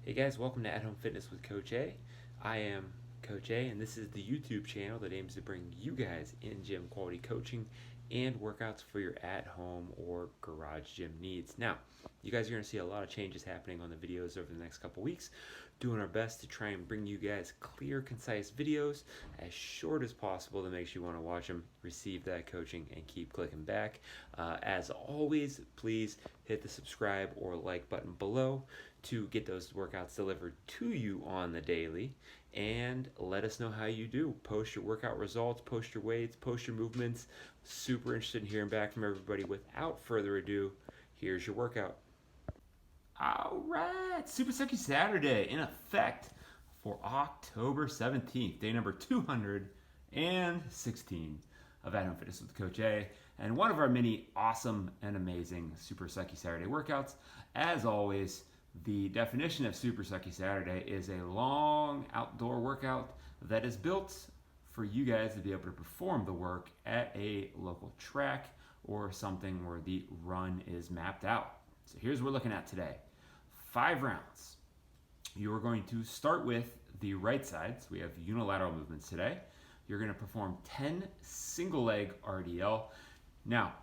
Hey guys, welcome to At Home Fitness with Coach A. I am Coach A, and this is the YouTube channel that aims to bring you guys in gym quality coaching and workouts for your at home or garage gym needs. Now, you guys are going to see a lot of changes happening on the videos over the next couple weeks. Doing our best to try and bring you guys clear, concise videos as short as possible that makes you want to watch them, receive that coaching, and keep clicking back. As always, please hit the subscribe or like button below to get those workouts delivered to you on the daily, and let us know how you do. Post your workout results, post your weights, post your movements. Super interested in hearing back from everybody. Without further ado, here's your workout. All right, Super Sucky Saturday in effect for October 17th, day number 216 of At Home Fitness with Coach A, and one of our many awesome and amazing Super Sucky Saturday workouts. As always, the definition of Super Sucky Saturday is a long outdoor workout that is built for you guys to be able to perform the work at a local track or something where the run is mapped out. So here's what we're looking at today. 5 rounds. You are going to start with the right side. So we have unilateral movements today. You're going to perform 10 single leg RDL. Now,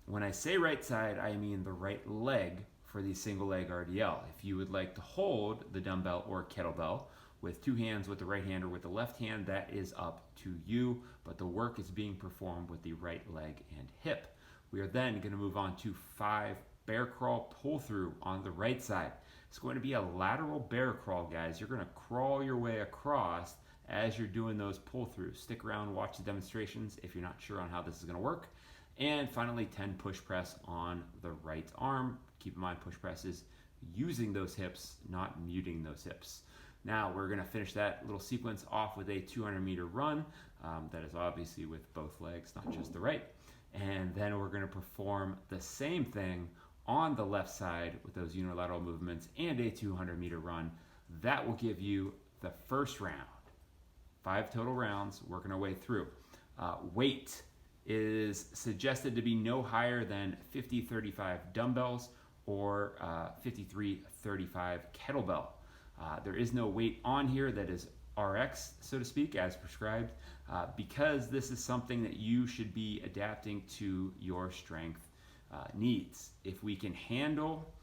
when I say right side, I mean the right leg for the single leg RDL. If you would like to hold the dumbbell or kettlebell with 2 hands with the right hand or with the left hand, that is up to you, but the work is being performed with the right leg and hip. We are then going to move on to 5 bear crawl pull through on the right side. It's going to be a lateral bear crawl, guys. You're going to crawl your way across as you're doing those pull throughs. Stick around, watch the demonstrations if you're not sure on how this is going to work. And finally, 10 push press on the right arm. Keep in mind, push press is using those hips, not muting those hips. Now we're going to finish that little sequence off with a 200-meter run. That is obviously with both legs, not just the right. And then we're going to perform the same thing on the left side with those unilateral movements and a 200-meter run. That will give you the first round. 5 total rounds, working our way through. Weight is suggested to be no higher than 50-35 dumbbells or 53-35 kettlebell. There is no weight on here that is RX, so to speak, as prescribed, because this is something that you should be adapting to your strength needs. If we can handle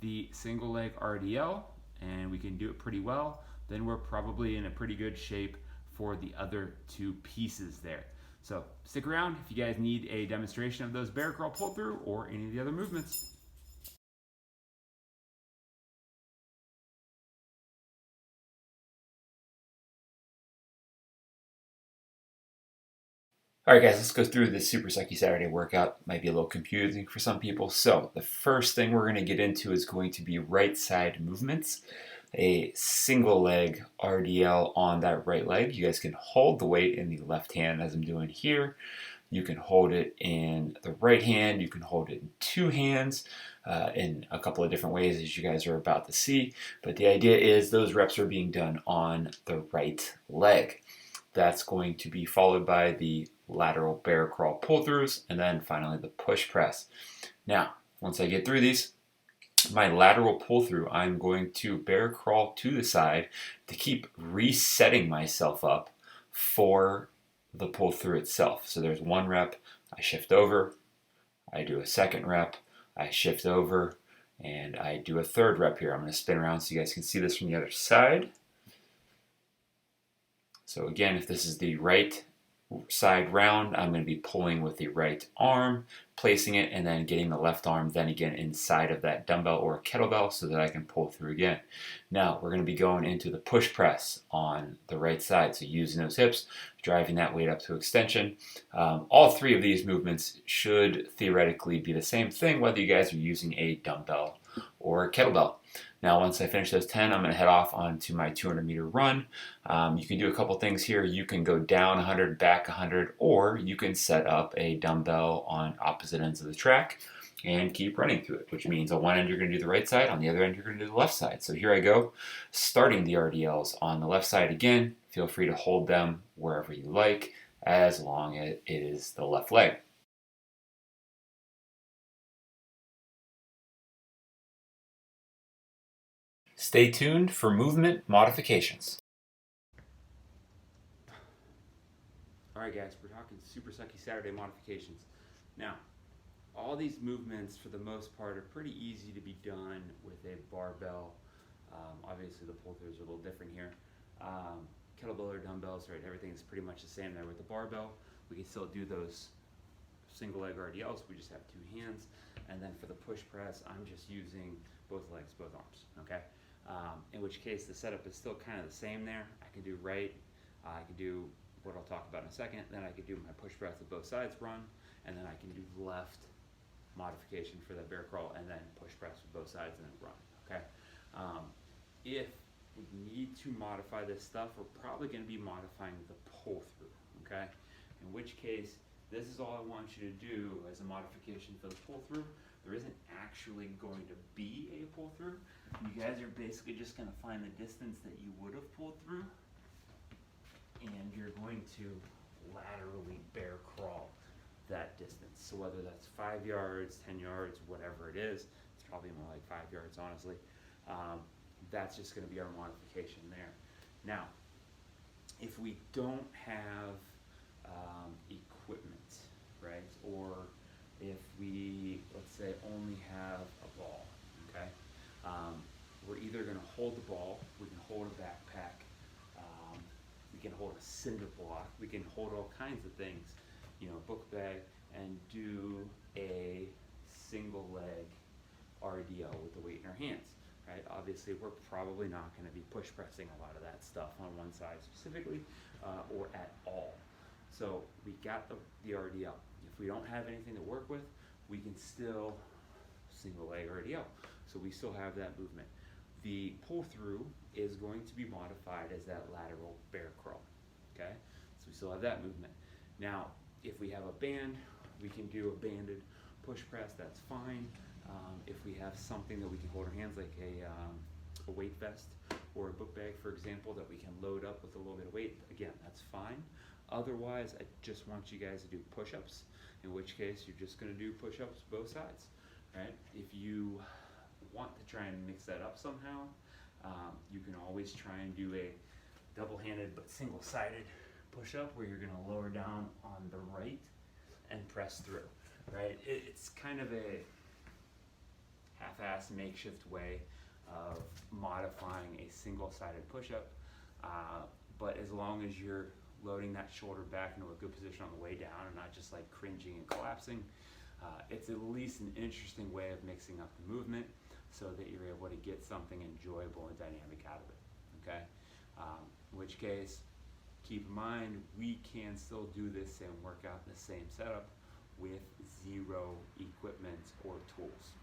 the single leg RDL and we can do it pretty well, then we're probably in a pretty good shape for the other 2 pieces there. So stick around if you guys need a demonstration of those bear crawl pull through or any of the other movements. All right, guys, let's go through this Super Sucky Saturday workout. Might be a little confusing for some people. So the first thing we're going to get into is going to be right side movements. A single leg RDL on that right leg. You guys can hold the weight in the left hand as I'm doing here. You can hold it in the right hand. You can hold it in 2 hands in a couple of different ways, as you guys are about to see. But the idea is those reps are being done on the right leg. That's going to be followed by the lateral bear crawl pull throughs, and then finally the push press. Now, once I get through these, my lateral pull through, I'm going to bear crawl to the side to keep resetting myself up for the pull through itself. So there's 1 rep, I shift over, I do a 2nd rep, I shift over, and I do a 3rd rep here. I'm going to spin around so you guys can see this from the other side. So again, if this is the right side round, I'm going to be pulling with the right arm, placing it, and then getting the left arm then again inside of that dumbbell or kettlebell so that I can pull through again. Now we're going to be going into the push press on the right side, so using those hips, driving that weight up to extension. All 3 of these movements should theoretically be the same thing, whether you guys are using a dumbbell or a kettlebell. Now, once I finish those 10, I'm going to head off onto my 200-meter run. You can do a couple things here. You can go down 100, back 100, or you can set up a dumbbell on opposite ends of the track and keep running through it, which means on one end you're going to do the right side, on the other end you're going to do the left side. So here I go, starting the RDLs on the left side again. Feel free to hold them wherever you like, as long as it is the left leg. Stay tuned for movement modifications. Alright guys, we're talking Super Sucky Saturday modifications. Now, all these movements for the most part are pretty easy to be done with a barbell. Obviously the pull-throughs are a little different here. Kettlebell or dumbbells, right, everything is pretty much the same there. With the barbell, we can still do those single leg RDLs, we just have two hands. And then for the push press, I'm just using both legs, both arms, okay? In which case the setup is still kind of the same there. I can do right, I can do what I'll talk about in a second, then I can do my push press with both sides run, and then I can do left modification for the bear crawl, and then push press with both sides and then run, okay? If we need to modify this stuff, we're probably going to be modifying the pull through, okay? In which case, this is all I want you to do as a modification for the pull through. There isn't actually going to be a pull through. You guys are basically just going to find the distance that you would have pulled through, and you're going to laterally bear crawl that distance. So whether that's 5 yards, 10 yards, whatever it is, it's probably more like 5 yards, honestly. That's just going to be our modification there. Now, if we don't have equipment, right, or if we, let's say, only have a ball, okay, we're either going to hold the ball, we can hold a backpack, we can hold a cinder block, we can hold all kinds of things, you know, book bag, and do a single leg RDL with the weight in our hands, right? Obviously, we're probably not going to be push pressing a lot of that stuff on one side specifically, or at all. So we got the RDL. If we don't have anything to work with, we can still single leg RDL. So we still have that movement. The pull through is going to be modified as that lateral bear crawl, okay? So we still have that movement. Now, if we have a band, we can do a banded push press, that's fine. If we have something that we can hold our hands, like a weight vest or a book bag, for example, that we can load up with a little bit of weight, again, that's fine. Otherwise, I just want you guys to do push-ups, in which case you're just gonna do push-ups both sides, right? If you want to try and mix that up somehow, you can always try and do a double-handed but single-sided push-up where you're gonna lower down on the right and press through, right? It's kind of a half-assed makeshift way of modifying a single-sided push-up, but as long as you're loading that shoulder back into a good position on the way down and not just like cringing and collapsing, it's at least an interesting way of mixing up the movement so that you're able to get something enjoyable and dynamic out of it, okay? In which case, keep in mind, we can still do this same workout in the same setup with zero equipment or tools,